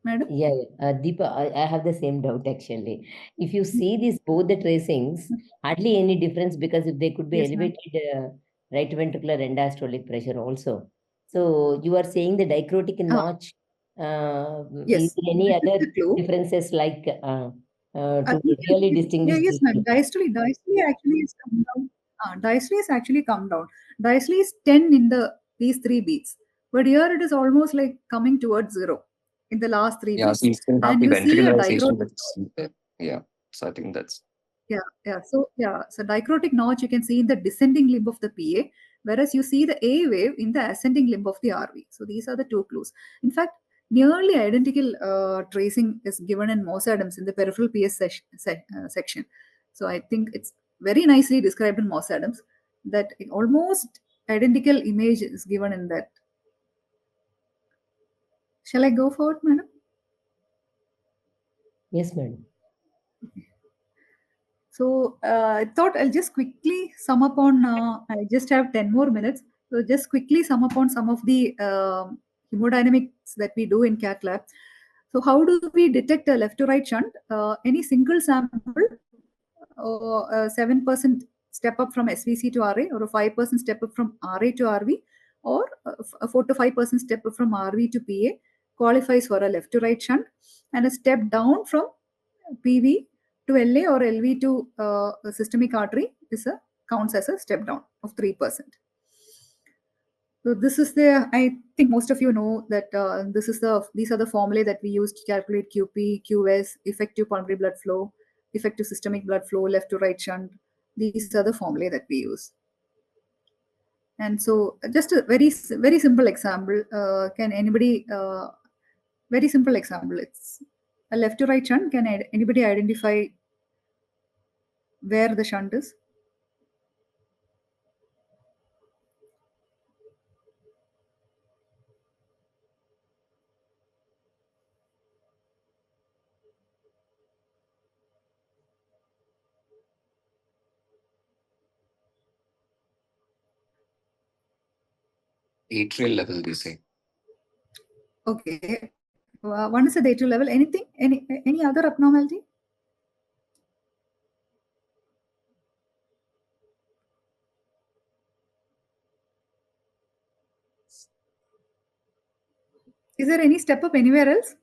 madam. Yeah, Deepa, I have the same doubt actually. If you see these both the tracings, hardly any difference because if they could be elevated right ventricular end diastolic pressure also. So you are saying the dicrotic notch. Yes. Is there any other differences like to really distinguish? Yes, ma'am. Diastole actually is come down. Diastole is actually come down. Diastole is 10 in these three beats, but here it is almost like coming towards zero in the last three beats. So you still have the ventricularization. Yeah. So I think that's. So dicrotic notch you can see in the descending limb of the PA, whereas you see the A wave in the ascending limb of the RV. So these are the two clues. In fact, nearly identical tracing is given in Morse-Adams in the peripheral PS section. So I think it's very nicely described in Morse-Adams that almost identical image is given in that. Shall I go forward, madam? Yes, madam. So I thought I'll just quickly sum up on, I just have 10 more minutes. So just quickly sum up on some of the hemodynamics that we do in cath lab. So how do we detect a left to right shunt? Any single sample, 7% step up from SVC to RA, or a 5% step up from RA to RV, or a 4 to 5% step up from RV to PA qualifies for a left to right shunt, and a step down from PV to LA or LV to systemic artery counts as a step down of 3%. So this is I think most of you know that these are the formulae that we use to calculate QP, QS, effective pulmonary blood flow, effective systemic blood flow, left to right shunt. These are the formulae that we use. And so just a very simple example. Can anybody, very simple example, it's a left to right shunt. Can anybody identify where the shunt is? Atrial level, you say. Okay. One is at the atrial level. Anything? Any other abnormality? Is there any step up anywhere else?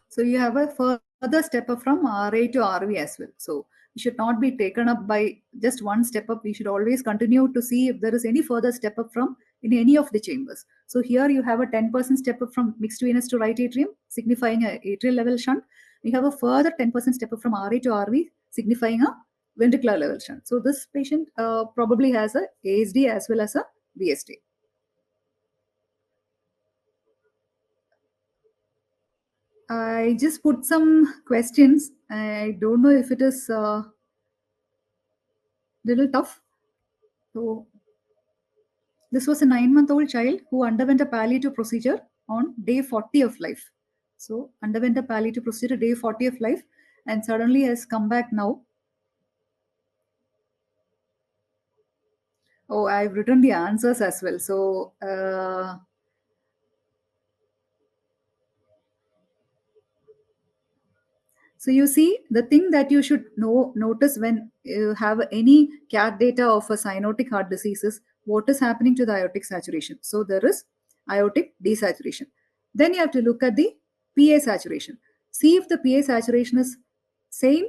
So you have a further step up from RA to RV as well. So it should not be taken up by just one step up. We should always continue to see if there is any further step up from in any of the chambers. So here you have a 10% step up from mixed venous to right atrium, signifying a atrial level shunt. We have a further 10% step up from RA to RV, signifying a ventricular level shunt. So this patient probably has a ASD as well as a VSD. I just put some questions. I don't know if it is little tough. So this was a 9-month-old child who underwent a palliative procedure on day 40 of life. So underwent a palliative procedure day 40 of life and suddenly has come back now. Oh, I've written the answers as well. So so you see, the thing that you should notice when you have any CAT data of a cyanotic heart disease is what is happening to the aortic saturation. So there is aortic desaturation. Then you have to look at the PA saturation. See if the PA saturation is same,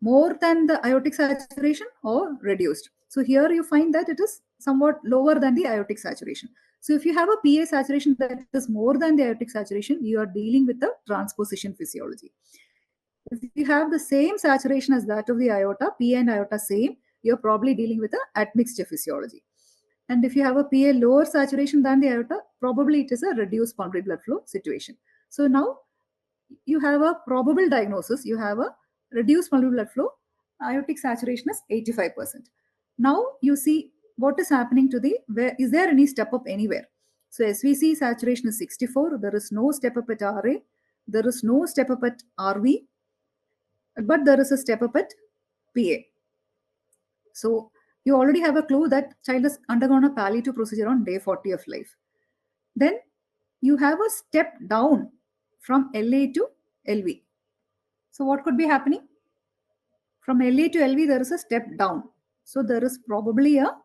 more than the aortic saturation or reduced. So here you find that it is somewhat lower than the aortic saturation. So if you have a PA saturation that is more than the aortic saturation, you are dealing with the transposition physiology. If you have the same saturation as that of the aorta, PA and aorta same, you're probably dealing with an admixture physiology. And if you have a PA lower saturation than the aorta, probably it is a reduced pulmonary blood flow situation. So now you have a probable diagnosis. You have a reduced pulmonary blood flow. Aortic saturation is 85%. Now you see what is happening to the, where is there any step up anywhere? So SVC saturation is 64. There is no step up at RA. There is no step up at RV. But there is a step up at PA. So you already have a clue that child has undergone a palliative procedure on day 40 of life. Then you have a step down from LA to LV. So what could be happening? From LA to LV, there is a step down. So there is probably a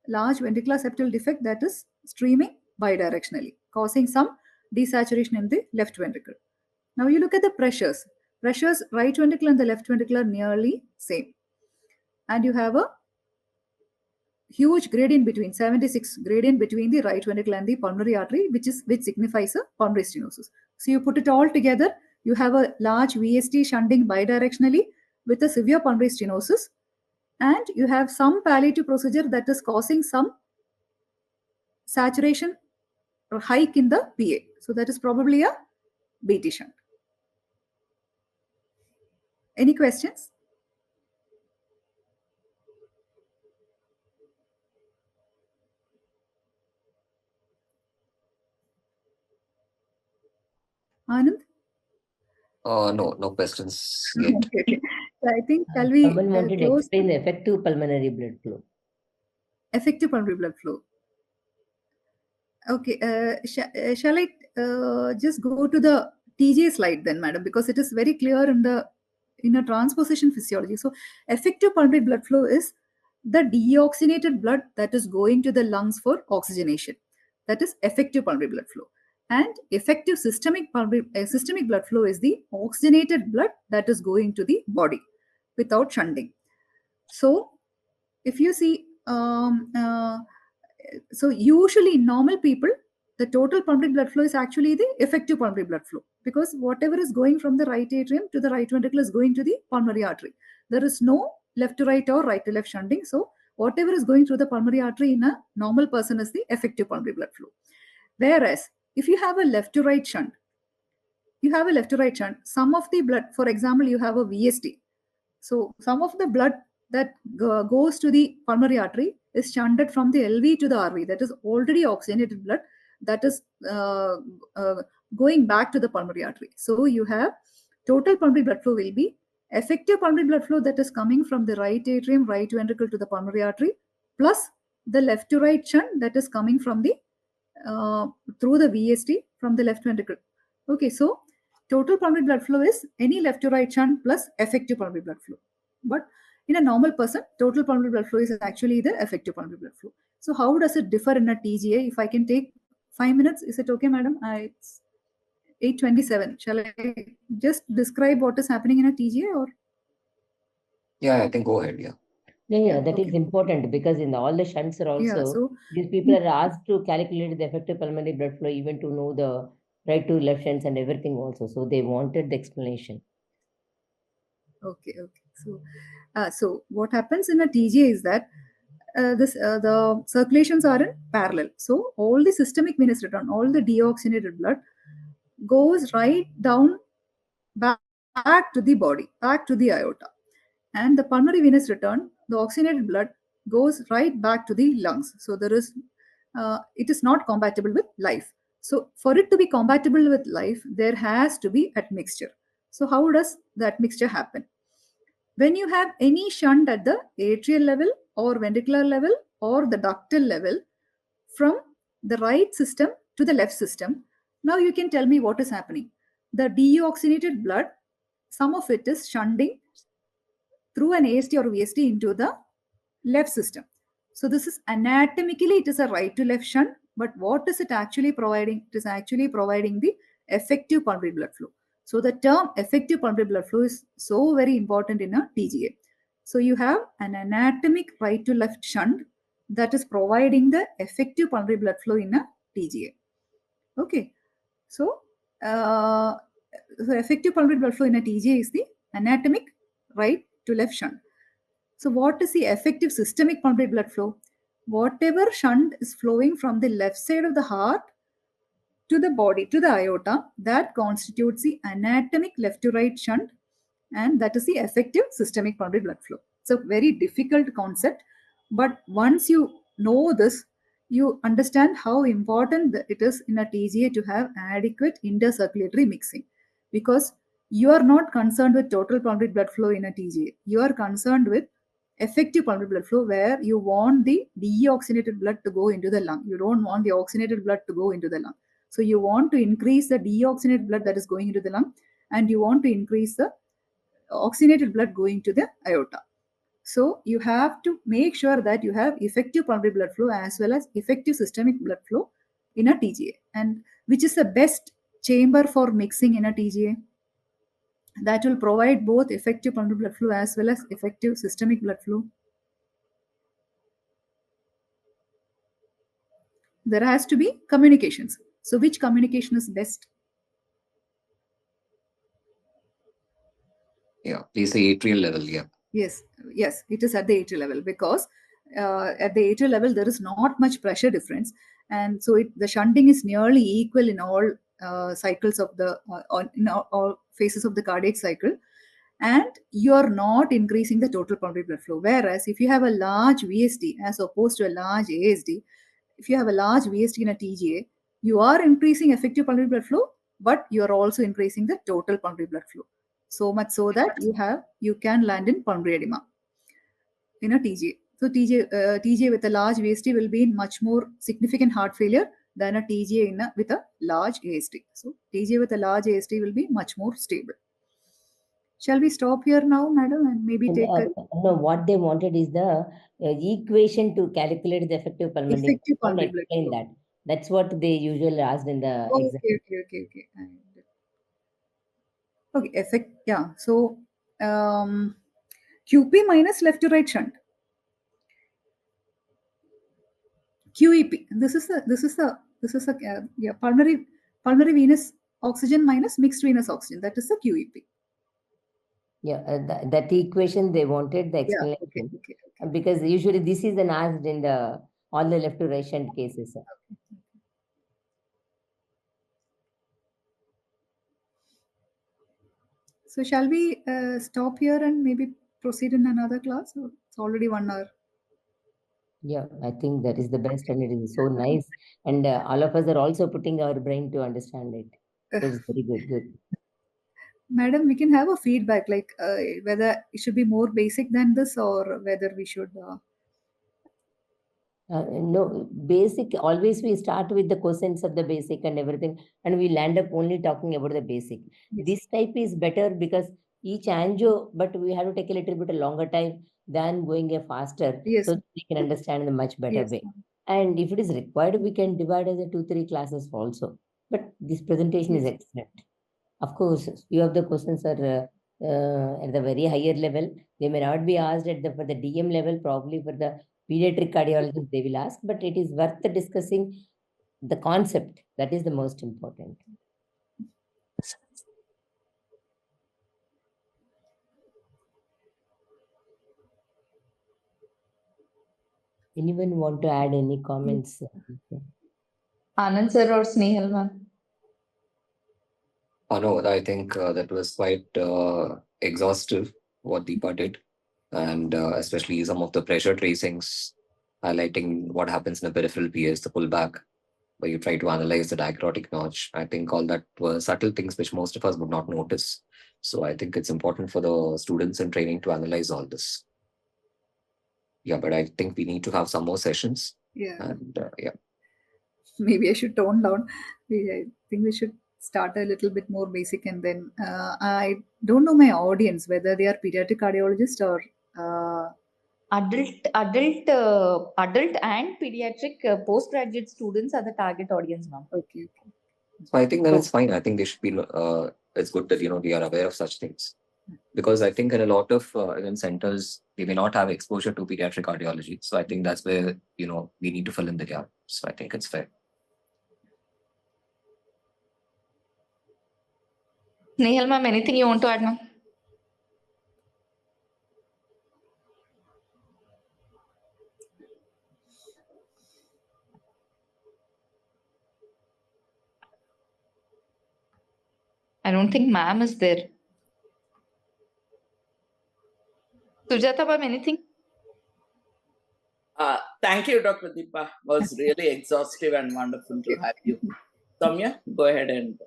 large ventricular septal defect that is streaming bidirectionally, causing some desaturation in the left ventricle. Now you look at the pressures. Pressures, right ventricle and the left ventricle are nearly same. And you have a huge gradient between, 76 gradient between the right ventricle and the pulmonary artery, which signifies a pulmonary stenosis. So you put it all together, you have a large VSD shunting bidirectionally with a severe pulmonary stenosis, and you have some palliative procedure that is causing some saturation or hike in the PA. So that is probably a BT shunt. Any questions? Anand? No questions yet. Okay. So I think shall we Someone wanted to close explain the effective pulmonary blood flow. Effective pulmonary blood flow. Okay, shall I just go to the TJ slide then, madam, because it is very clear in a transposition physiology. So effective pulmonary blood flow is the deoxygenated blood that is going to the lungs for oxygenation. That is effective pulmonary blood flow. And effective systemic blood flow is the oxygenated blood that is going to the body without shunting. So if you see, so usually in normal people, the total pulmonary blood flow is actually the effective pulmonary blood flow, because whatever is going from the right atrium to the right ventricle is going to the pulmonary artery. There is no left to right or right to left shunting. So whatever is going through the pulmonary artery in a normal person is the effective pulmonary blood flow. Whereas if you have a left to right shunt, some of the blood, for example, you have a VSD. So some of the blood that goes to the pulmonary artery is shunted from the LV to the RV. That is already oxygenated blood that is going back to the pulmonary artery. So you have total pulmonary blood flow will be effective pulmonary blood flow that is coming from the right atrium, right ventricle to the pulmonary artery, plus the left to right shunt that is coming from the through the VSD from the left ventricle. Okay, so total pulmonary blood flow is any left to right shunt plus effective pulmonary blood flow. But in a normal person, total pulmonary blood flow is actually the effective pulmonary blood flow. So how does it differ in a TGA? If I can take 5 minutes, is it okay, madam? It's 8:27. Shall I just describe what is happening in a TGA or? Yeah, I think go ahead. Yeah. Yeah, that is important, because in all the shunts are also, so these people are asked to calculate the effective pulmonary blood flow, even to know the right to left shunts and everything also. So they wanted the explanation. Okay. So what happens in a TGA is that the circulations are in parallel. So all the systemic venous return, all the deoxygenated blood goes right down back to the body, back to the aorta. And the pulmonary venous return, the oxygenated blood goes right back to the lungs. So it is not compatible with life. So for it to be compatible with life, there has to be admixture. So how does the admixture happen? When you have any shunt at the atrial level or ventricular level or the ductal level from the right system to the left system, now you can tell me what is happening. The deoxygenated blood, some of it is shunting through an AST or VST into the left system. So this is anatomically, it is a right to left shunt, but what is it actually providing? It is actually providing the effective pulmonary blood flow. So the term effective pulmonary blood flow is so very important in a TGA. So you have an anatomic right to left shunt that is providing the effective pulmonary blood flow in a TGA. Okay. So effective pulmonary blood flow in a TGA is the anatomic right to left shunt. So what is the effective systemic pulmonary blood flow? Whatever shunt is flowing from the left side of the heart to the body, to the aorta, that constitutes the anatomic left to right shunt, and that is the effective systemic pulmonary blood flow. It's a very difficult concept, but once you know this, you understand how important it is in a TGA to have adequate intercirculatory mixing, because you are not concerned with total pulmonary blood flow in a TGA. You are concerned with effective pulmonary blood flow, where you want the deoxygenated blood to go into the lung. You don't want the oxygenated blood to go into the lung. So you want to increase the deoxygenated blood that is going into the lung, and you want to increase the oxygenated blood going to the aorta. So you have to make sure that you have effective pulmonary blood flow as well as effective systemic blood flow in a TGA. And which is the best chamber for mixing in a TGA? That will provide both effective pulmonary blood flow as well as effective systemic blood flow. There has to be communications. So which communication is best? Yeah, please say atrial level. Yeah. Yes, it is at the atrial level, because at the atrial level there is not much pressure difference, and so the shunting is nearly equal in all cycles of the in all phases of the cardiac cycle, and you are not increasing the total pulmonary blood flow. Whereas if you have a large VSD as opposed to a large ASD, if you have a large VSD in a TGA, you are increasing effective pulmonary blood flow, but you are also increasing the total pulmonary blood flow. So much so that you can land in pulmonary edema in a TGA. So TGA with a large VSD will be in much more significant heart failure than a TGA with a large ASD. So TGA with a large ASD will be much more stable. Shall we stop here now, madam, and maybe take a... No, what they wanted is the equation to calculate the effective pulmonary blood flow. Explain that. That's what they usually asked in the exam. Okay. Yeah. So QP minus left to right shunt. QEP. This is a pulmonary venous oxygen minus mixed venous oxygen. That is the QEP. Yeah, that equation they wanted the explanation. Yeah, okay. Because usually this is asked in all the left to right shunt cases. So shall we stop here and maybe proceed in another class? It's already 1 hour. Yeah, I think that is the best, and it is so nice. And all of us are also putting our brain to understand it. So it's very good. Madam, we can have a feedback, like whether it should be more basic than this, or whether we should... no, basic, always we start with the questions of the basic and everything, and we'll end up only talking about the basic. Yes. This type is better because each angio, but we have to take a little bit longer time than going a faster, yes, so that we can understand in a much better way. And if it is required, we can divide as a 2-3 classes also. But this presentation is excellent. Of course, few of the questions are at the very higher level. They may not be asked for the DM level, probably for the pediatric cardiologist they will ask, but it is worth discussing the concept. That is the most important. Anyone want to add any comments? Anand sir or Snehal ma'am? No, I think that was quite exhaustive what Deepa did, and especially some of the pressure tracings, highlighting what happens in the peripheral PS, the pullback, where you try to analyze the diachrotic notch. I think all that were subtle things which most of us would not notice. So I think it's important for the students in training to analyze all this. Yeah, but I think we need to have some more sessions. Yeah. And yeah. Maybe I should tone down. I think we should start a little bit more basic, and then I don't know my audience whether they are pediatric cardiologists or Adult and pediatric postgraduate students are the target audience, ma'am. okay. So I think that it's fine. I think they should be. It's good that they are aware of such things, because I think in a lot of event centers they may not have exposure to pediatric cardiology. So I think that's where we need to fill in the gap. So I think it's fair. Snehal ma'am, anything you want to add, ma'am? I don't think ma'am is there. Sujata ma'am, anything? Thank you, Dr. Deepa. Was really exhaustive and wonderful to have you. Soumya, go ahead and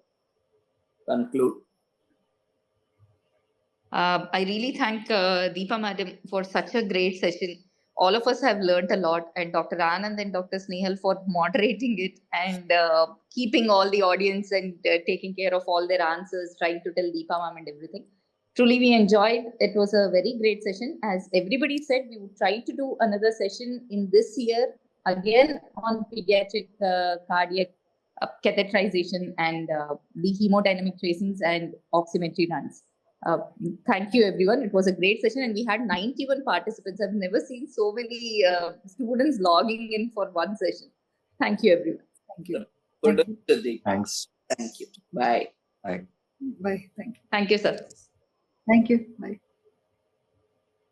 conclude. I really thank Deepa madam for such a great session. All of us have learned a lot, and Dr. Anand and Dr. Snehal for moderating it and keeping all the audience and taking care of all their answers, trying to tell Deepa ma'am and everything. Truly, we enjoyed. It was a very great session. As everybody said, we would try to do another session in this year, again on pediatric cardiac catheterization and the hemodynamic tracings and oximetry runs. Thank you, everyone. It was a great session, and we had 91 participants. I've never seen so many students logging in for one session. Thank you, everyone. Thank you. Good. Thank you. Thanks. Thank you. Bye. Bye. Bye. Thank you. Thank you, sir. Thank you. Bye.